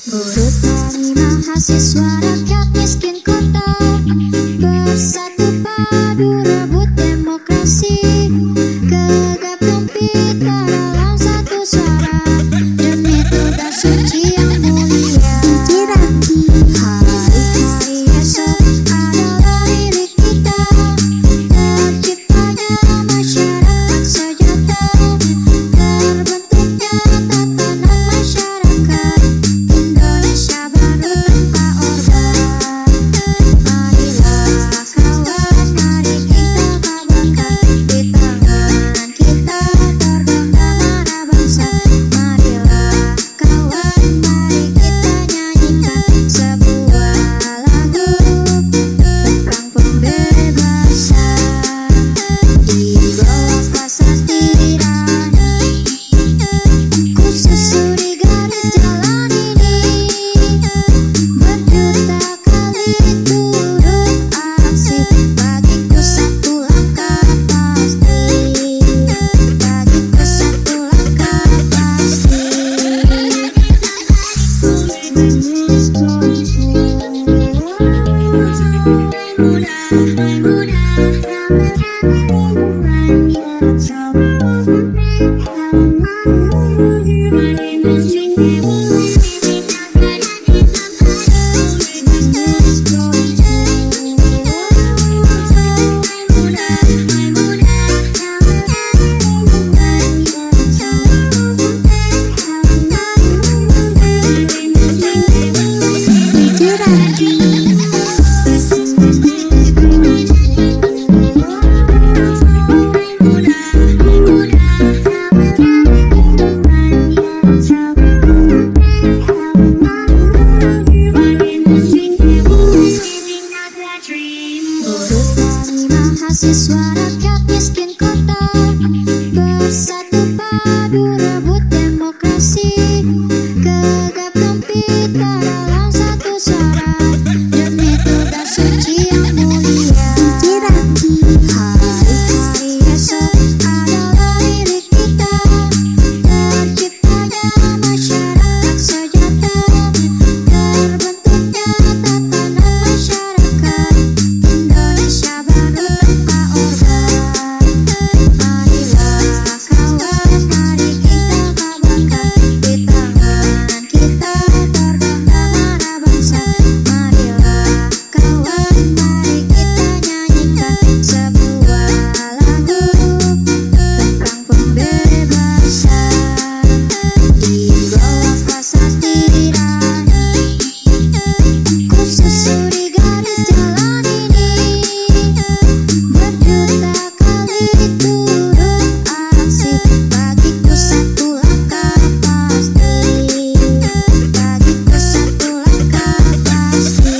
Buruh tani mahasiswa rakyat miskin kota bersatu padu rebut demokrasi. Gegap gempita dalam satu suara demi tugas suci yang mulia. Hari-hari esok adalah milik kita. Terciptanya masyarakat sejahtera, terbentuknya tatanan masyarakat Indonesia baru tanpa orba. Marilah kawan, mari kita kabarkan di tangan kita tergenggam anak bangsa. Marilah kawan, mari kita nyanyikan sebuah lagu tentang pembebasan di bawah kesatiran. Ku susuri garis jalan ini, berjuta kali turun aksi. Bagiku satu langkah pasti, bagiku satu langkah pasti. Buruh tani mahasiswa rakyat miskin kota bersatu padu rebut demokrasi. Gegap gempita dalam satu suara demi tugas suci yang mulia. Hari-hari esok adalah milik kita. Terciptanya masyarakat sejahtera, terbentuknya tatanan masyarakat Indonesia baru tanpa orba. Marilah kawan, mari kita kabarkan di tangan kita tergenggam anak bangsa. Marilah kawan, mari kita nyanyikan sebuah lagu tentang pembebasan di bawah kesatiran. Ku susuri garis jalan ini, berjuta kali turun aksi. Bagiku satu langkah pasti, bagiku satu langkah pasti.